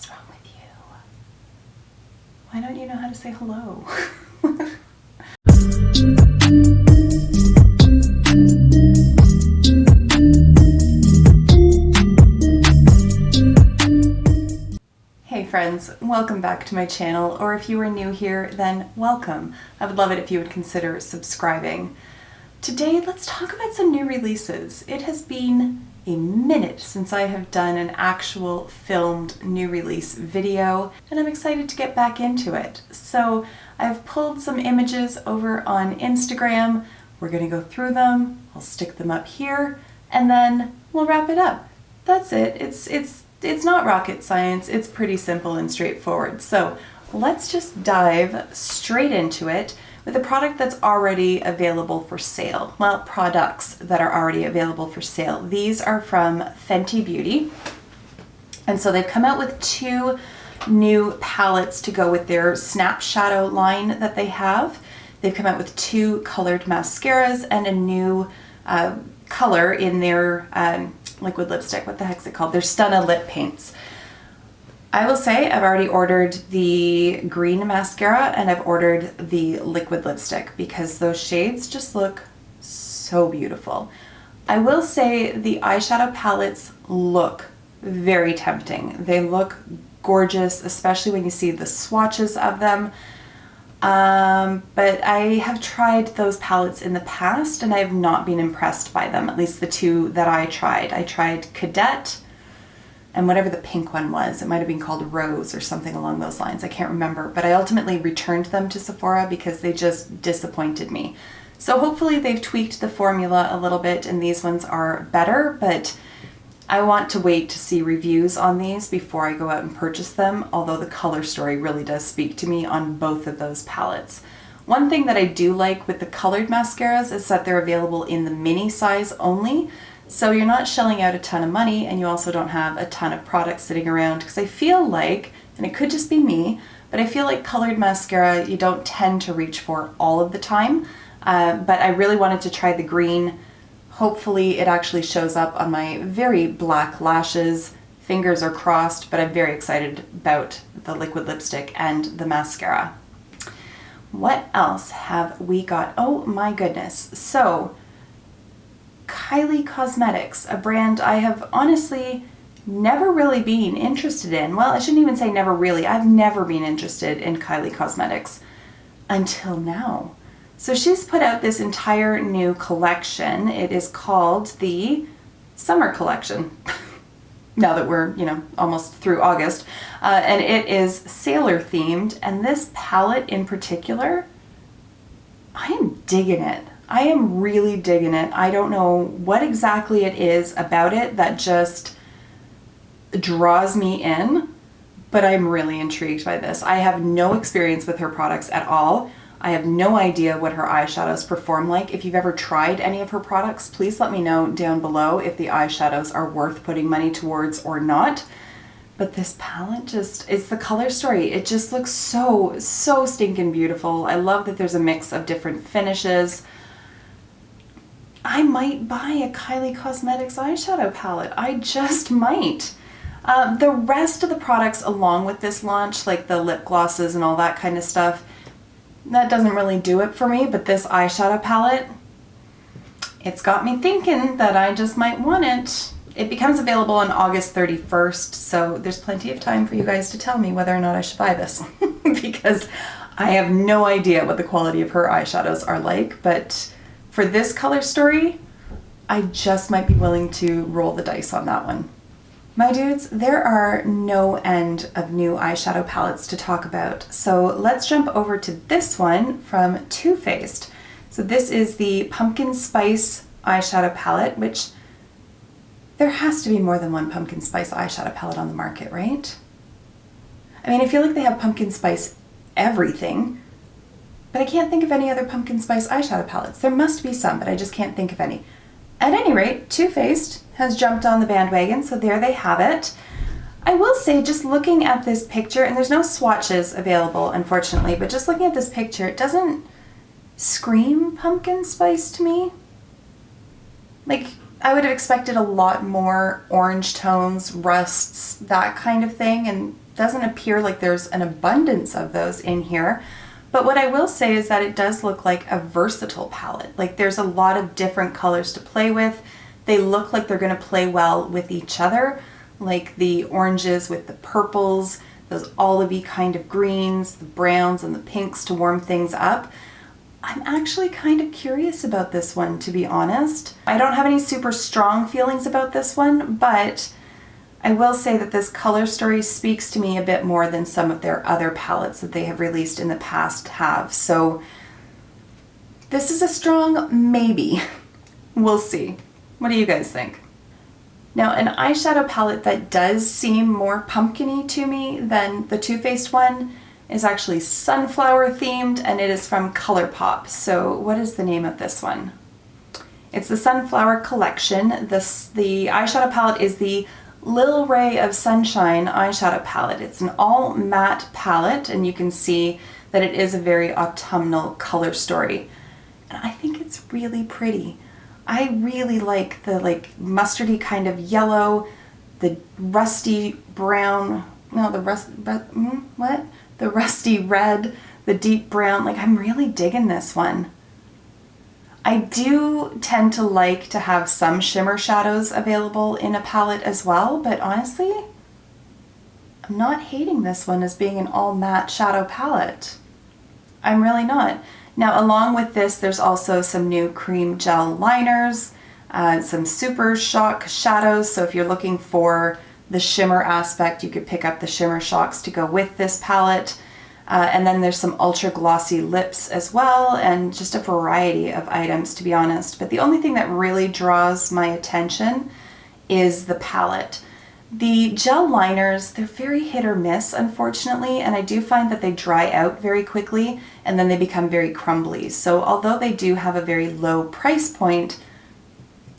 is wrong with you? Why don't you know how to say hello? Hey friends, welcome back to my channel, or if you are new here, then welcome. I would love it if you would consider subscribing. Today, let's talk about some new releases. It has been a minute since I have done an actual filmed new release video, and I'm excited to get back into it. So I've pulled some images over on Instagram. We're gonna go through them. I'll stick them up here, and then we'll wrap it up. That's it. It's not rocket science. It's pretty simple and straightforward. So let's just dive straight into it with a product that's already available for sale. Well, products that are already available for sale. These are from Fenty Beauty. And so they've come out with two new palettes to go with their Snap Shadow line that they have. They've come out with two colored mascaras and a new color in their liquid lipstick. What the heck's it called? Their Stunna lip paints. I will say I've already ordered the green mascara and I've ordered the liquid lipstick because those shades just look so beautiful. I will say the eyeshadow palettes look very tempting. They look gorgeous, especially when you see the swatches of them. But I have tried those palettes in the past and I have not been impressed by them, at least the two that I tried. I tried Cadet and whatever the pink one was. It might have been called Rose or something along those lines. I can't remember, but I ultimately returned them to Sephora because they just disappointed me. So hopefully they've tweaked the formula a little bit and these ones are better, but I want to wait to see reviews on these before I go out and purchase them, although the color story really does speak to me on both of those palettes. One thing that I do like with the colored mascaras is that they're available in the mini size only, so you're not shelling out a ton of money and you also don't have a ton of products sitting around, because I feel like, and it could just be me, but I feel like colored mascara you don't tend to reach for all of the time, but I really wanted to try the green. Hopefully it actually shows up on my very black lashes. Fingers are crossed, but I'm very excited about the liquid lipstick and the mascara. What else have we got? Oh my goodness. So, Kylie Cosmetics, a brand I have honestly never really been interested in. Well, I shouldn't even say never really. I've never been interested in Kylie Cosmetics until now. So she's put out this entire new collection. It is called the Summer Collection. Now that we're, almost through August. And it is sailor themed. And this palette in particular, I am digging it. I am really digging it. I don't know what exactly it is about it that just draws me in, but I'm really intrigued by this. I have no experience with her products at all. I have no idea what her eyeshadows perform like. If you've ever tried any of her products, please let me know down below if the eyeshadows are worth putting money towards or not. But this palette it's the color story. It just looks so stinking beautiful. I love that there's a mix of different finishes. I might buy a Kylie Cosmetics eyeshadow palette. I just might. The rest of the products along with this launch, like the lip glosses and all that kind of stuff, that doesn't really do it for me, but this eyeshadow palette, it's got me thinking that I just might want it. It becomes available on August 31st, so there's plenty of time for you guys to tell me whether or not I should buy this because I have no idea what the quality of her eyeshadows are like, but for this color story, I just might be willing to roll the dice on that one. My dudes, there are no end of new eyeshadow palettes to talk about, so let's jump over to this one from Too Faced. So this is the Pumpkin Spice eyeshadow palette, which there has to be more than one Pumpkin Spice eyeshadow palette on the market, right? I mean, I feel like they have Pumpkin Spice everything, but I can't think of any other Pumpkin Spice eyeshadow palettes. There must be some, but I just can't think of any. At any rate, Too Faced has jumped on the bandwagon, so there they have it. I will say, just looking at this picture, and there's no swatches available, unfortunately, but just looking at this picture, it doesn't scream pumpkin spice to me. Like, I would have expected a lot more orange tones, rusts, that kind of thing, and doesn't appear like there's an abundance of those in here. But what I will say is that it does look like a versatile palette. Like there's a lot of different colors to play with. They look like they're going to play well with each other, like the oranges with the purples, those olivey kind of greens, the browns and the pinks to warm things up. I'm actually kind of curious about this one, to be honest. I don't have any super strong feelings about this one, but I will say that this color story speaks to me a bit more than some of their other palettes that they have released in the past have. So this is a strong maybe. We'll see. What do you guys think? Now, an eyeshadow palette that does seem more pumpkin-y to me than the Too Faced one is actually sunflower themed, and it is from Colourpop. So what is the name of this one? It's the Sunflower Collection. The eyeshadow palette is the Lil Ray of Sunshine eyeshadow palette. It's an all matte palette, and you can see that it is a very autumnal color story. And I think it's really pretty. I really like the mustardy kind of yellow, the rusty brown, no, the rusty red, the deep brown. Like, I'm really digging this one. I do tend to like to have some shimmer shadows available in a palette as well, but honestly, I'm not hating this one as being an all matte shadow palette. I'm really not. Now, along with this, there's also some new cream gel liners, some super shock shadows. So if you're looking for the shimmer aspect, you could pick up the shimmer shocks to go with this palette. And then there's some ultra glossy lips as well, and just a variety of items, to be honest. But the only thing that really draws my attention is the palette. The gel liners, they're very hit or miss, unfortunately, and I do find that they dry out very quickly and then they become very crumbly. So although they do have a very low price point,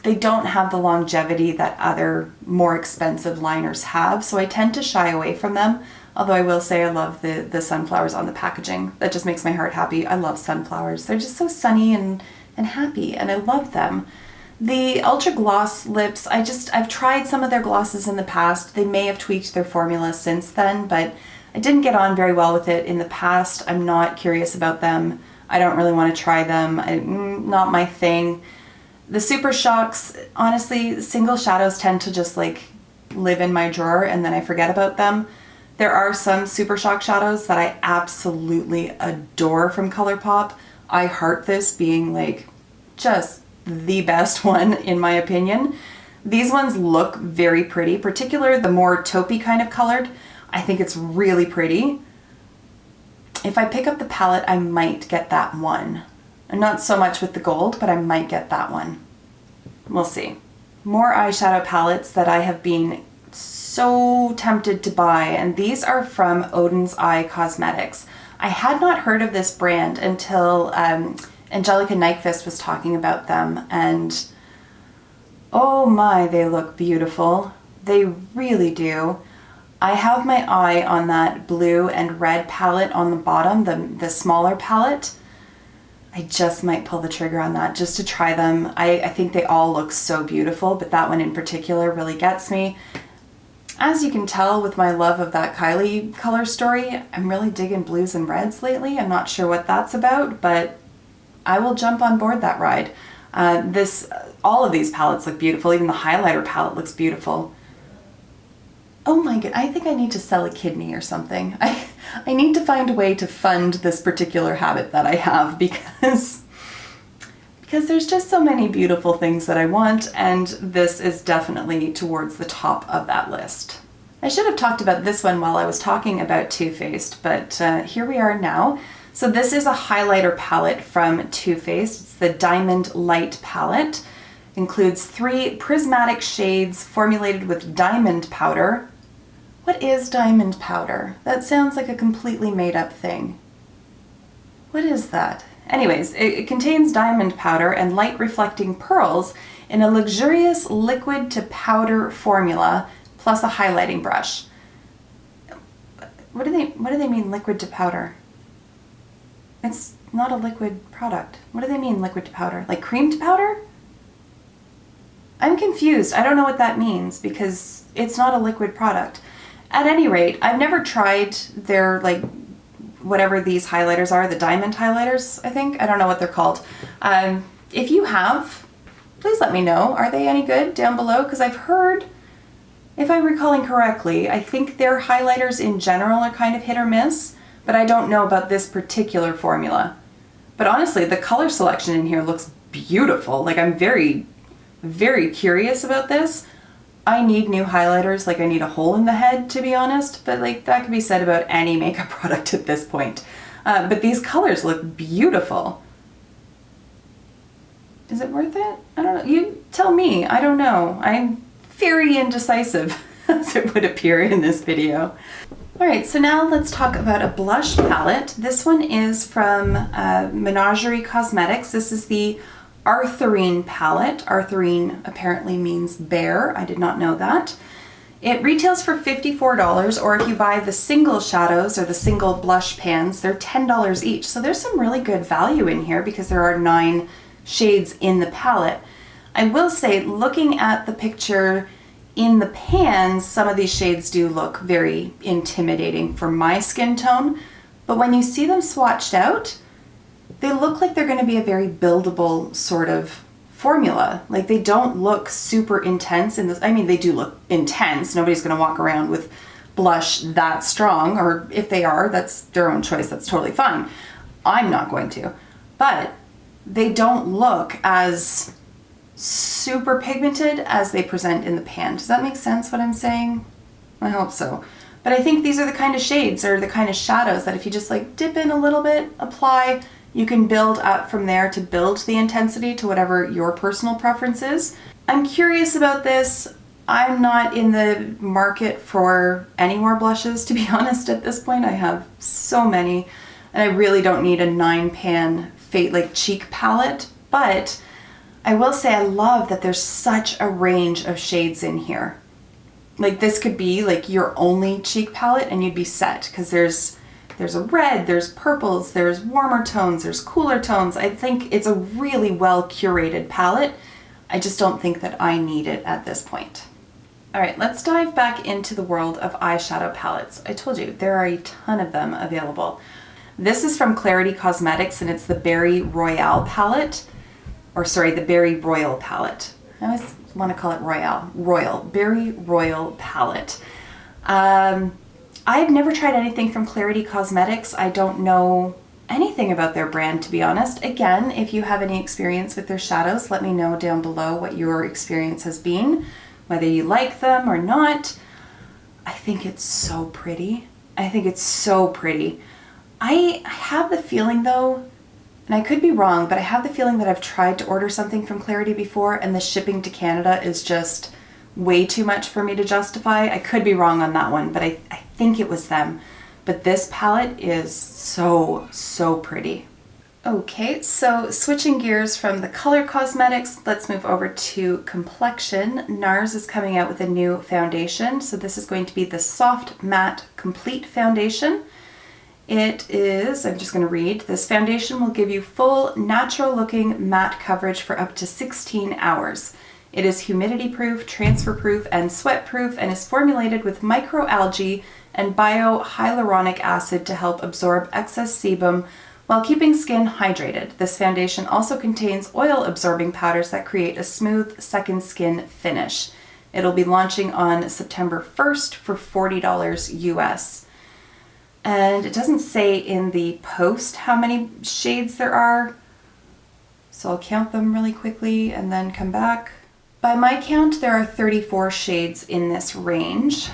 they don't have the longevity that other more expensive liners have. So I tend to shy away from them. Although I will say I love the sunflowers on the packaging. That just makes my heart happy. I love sunflowers. They're just so sunny and happy, and I love them. The Ultra Gloss lips, I've tried some of their glosses in the past. They may have tweaked their formula since then, but I didn't get on very well with it in the past. I'm not curious about them. I don't really want to try them. Not my thing. The Super Shocks, honestly, single shadows tend to just like live in my drawer and then I forget about them. There are some Super Shock shadows that I absolutely adore from Colourpop. I heart this being like just the best one in my opinion. These ones look very pretty, particularly the more taupey kind of colored. I think it's really pretty. If I pick up the palette, I might get that one. And not so much with the gold, but I might get that one. We'll see. More eyeshadow palettes that I have been so tempted to buy, and these are from Odin's Cosmetics. I had not heard of this brand until Angelica Nyquist was talking about them, and oh my, they look beautiful. They really do. I have my eye on that blue and red palette on the bottom, the smaller palette. I just might pull the trigger on that just to try them. I think they all look so beautiful, but that one in particular really gets me. As you can tell with my love of that Kylie color story, I'm really digging blues and reds lately. I'm not sure what that's about, but I will jump on board that ride. All of these palettes look beautiful. Even the highlighter palette looks beautiful. Oh my god, I think I need to sell a kidney or something. I need to find a way to fund this particular habit that I have because there's just so many beautiful things that I want, and this is definitely towards the top of that list. I should have talked about this one while I was talking about Too Faced, but here we are now. So this is a highlighter palette from Too Faced. It's the Diamond Light palette. Includes 3 prismatic shades formulated with diamond powder. What is diamond powder? That sounds like a completely made up thing. What is that? Anyways, it contains diamond powder and light reflecting pearls in a luxurious liquid to powder formula plus a highlighting brush. What do they mean liquid to powder? It's not a liquid product. What do they mean liquid to powder? Like cream to powder? I'm confused. I don't know what that means because it's not a liquid product. At any rate, I've never tried their, like, whatever these highlighters are, the diamond highlighters, I think. I don't know what they're called. If you have, please let me know. Are they any good down below? Because I've heard, if I'm recalling correctly, I think their highlighters in general are kind of hit or miss, but I don't know about this particular formula. But honestly, the color selection in here looks beautiful. Like, I'm very, very curious about this. I need new highlighters, like I need a hole in the head, to be honest, but like that could be said about any makeup product at this point. But these colors look beautiful. Is it worth it? I don't know. You tell me. I don't know. I'm very indecisive, as it would appear in this video. Alright, so now let's talk about a blush palette. This one is from Menagerie Cosmetics. This is the Arthurine palette. Arthurine apparently means bear. I did not know that. It retails for $54, or if you buy the single shadows or the single blush pans, they're $10 each. So there's some really good value in here because there are 9 shades in the palette. I will say, looking at the picture in the pans, some of these shades do look very intimidating for my skin tone, but when you see them swatched out, they look like they're going to be a very buildable sort of formula. Like, they don't look super intense in this. I mean, they do look intense. Nobody's going to walk around with blush that strong, or if they are, that's their own choice. That's totally fine. I'm not going to. But they don't look as super pigmented as they present in the pan. Does that make sense what I'm saying? I hope so. But I think these are the kind of shades or the kind of shadows that if you just like dip in a little bit, apply, you can build up from there to build the intensity to whatever your personal preference is. I'm curious about this. I'm not in the market for any more blushes, to be honest, at this point. I have so many, and I really don't need a 9-pan like cheek palette, but I will say I love that there's such a range of shades in here. Like, this could be like your only cheek palette and you'd be set, because there's a red, there's purples, there's warmer tones, there's cooler tones. I think it's a really well curated palette. I just don't think that I need it at this point. All right, let's dive back into the world of eyeshadow palettes. I told you, there are a ton of them available. This is from Kylie Cosmetics and it's the Berry Royale palette, or sorry, the Berry Royal palette. I always want to call it Royal, Berry Royal palette. I've never tried anything from Kylie Cosmetics. I don't know anything about their brand, to be honest. Again, if you have any experience with their shadows, let me know down below what your experience has been, whether you like them or not. I think it's so pretty. I think it's so pretty. I have the feeling though, and I could be wrong, but I have the feeling that I've tried to order something from Clarity before and the shipping to Canada is just way too much for me to justify. I could be wrong on that one, but I think it was them. But this palette is so, so pretty. Okay, so switching gears from the color cosmetics, let's move over to complexion. Nars is coming out with a new foundation. So this is going to be the Soft Matte Complete Foundation. It is, I'm just going to read, this foundation will give you full, natural looking matte coverage for up to 16 hours. It is humidity proof, transfer proof, and sweat proof, and is formulated with microalgae and biohyaluronic acid to help absorb excess sebum while keeping skin hydrated. This foundation also contains oil absorbing powders that create a smooth second skin finish. It'll be launching on September 1st for $40 US. And it doesn't say in the post how many shades there are, so I'll count them really quickly and then come back. By my count, there are 34 shades in this range.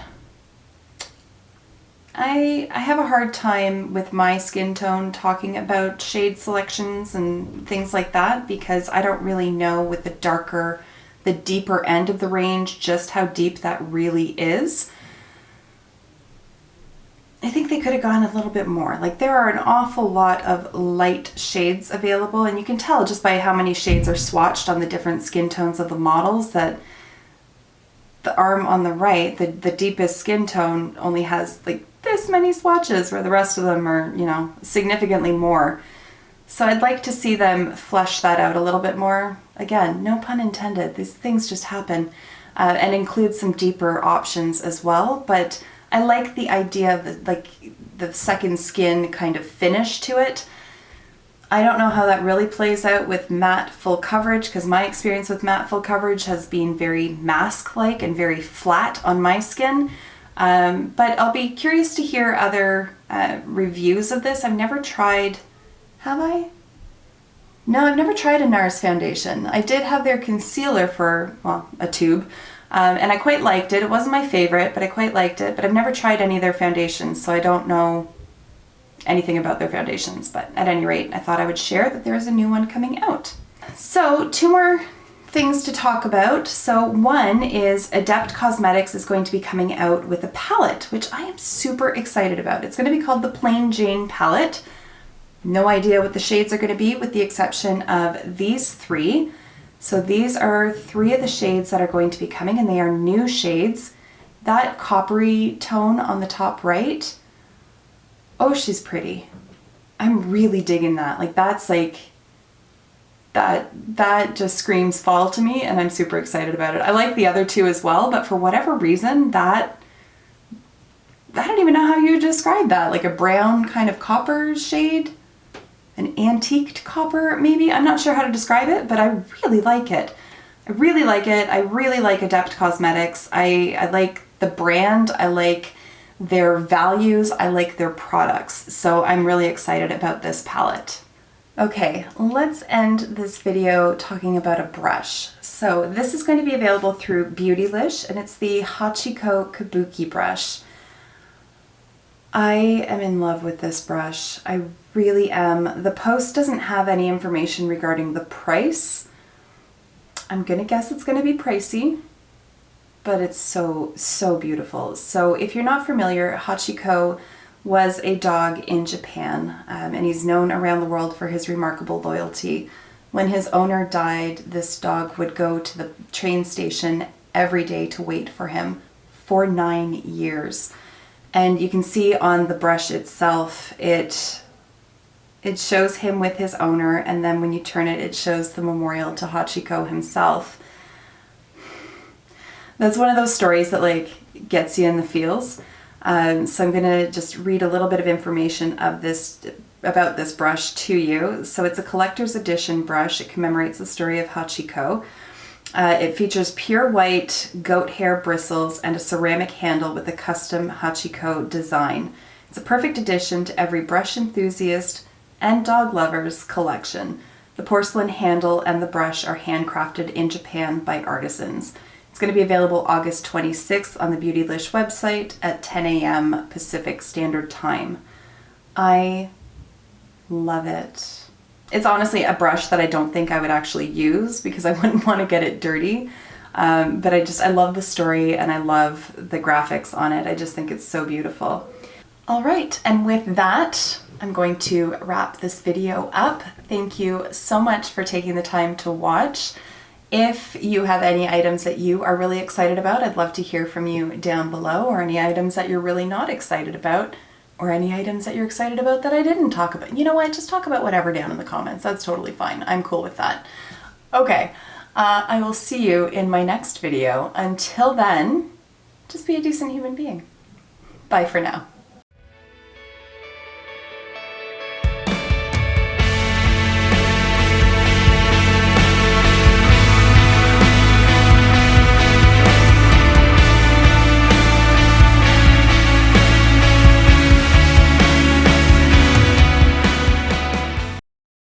I have a hard time with my skin tone talking about shade selections and things like that because I don't really know with the deeper end of the range just how deep that really is. I think they could have gone a little bit more. Like, there are an awful lot of light shades available, and you can tell just by how many shades are swatched on the different skin tones of the models that the arm on the right, the deepest skin tone, only has like this many swatches, where the rest of them are, you know, significantly more. So I'd like to see them flesh that out a little bit more. Again, no pun intended. These things just happen. And include some deeper options as well. But I like the idea of the second skin kind of finish to it. I don't know how that really plays out with matte full coverage, because my experience with matte full coverage has been very mask-like and very flat on my skin. But I'll be curious to hear other reviews of this. I've never tried, have I? No, I've never tried a Nars foundation. I did have their concealer for, well, a tube, and I quite liked it. It wasn't my favorite, but I quite liked it. But I've never tried any of their foundations, so I don't know anything about their foundations. But at any rate, I thought I would share that there is a new one coming out. So 2 more things to talk about. So one is Adept Cosmetics is going to be coming out with a palette, which I am super excited about. It's going to be called the Plain Jane palette. No idea what the shades are going to be, with the exception of these 3. So these are 3 of the shades that are going to be coming, and they are new shades. That coppery tone on the top right, oh, she's pretty. I'm really digging that. Like, that's like, that just screams fall to me, and I'm super excited about it. I like the other 2 as well, but for whatever reason, I don't even know how you would describe that. Like a brown kind of copper shade? An antiqued copper, maybe? I'm not sure how to describe it, but I really like it. I really like it. I really like Adept Cosmetics. I like the brand. I like their values. I like their products. So I'm really excited about this palette. Okay, let's end this video talking about a brush. So this is going to be available through Beautylish, and it's the Hachiko Kabuki brush. I am in love with this brush. I really am. The post doesn't have any information regarding the price. I'm gonna guess it's gonna be pricey, but it's so, so beautiful. So if you're not familiar, Hachiko was a dog in Japan, and he's known around the world for his remarkable loyalty. When his owner died, this dog would go to the train station every day to wait for him for 9 years. And you can see on the brush itself, it shows him with his owner, and then when you turn it, it shows the memorial to Hachiko himself. That's one of those stories that like gets you in the feels. So I'm gonna just read a little bit of information about this brush to you. So it's a collector's edition brush. It commemorates the story of Hachiko. It features pure white goat hair bristles and a ceramic handle with a custom Hachiko design. It's a perfect addition to every brush enthusiast and dog lover's collection. The porcelain handle and the brush are handcrafted in Japan by artisans. It's going to be available August 26th on the Beautylish website at 10 a.m. Pacific Standard Time. I love it. It's honestly a brush that I don't think I would actually use because I wouldn't want to get it dirty. But I love the story and I love the graphics on it. I just think it's so beautiful. All right, and with that, I'm going to wrap this video up. Thank you so much for taking the time to watch. If you have any items that you are really excited about, I'd love to hear from you down below, or any items that you're really not excited about, or any items that you're excited about that I didn't talk about. You know what? Just talk about whatever down in the comments. That's totally fine. I'm cool with that. Okay, I will see you in my next video. Until then, just be a decent human being. Bye for now.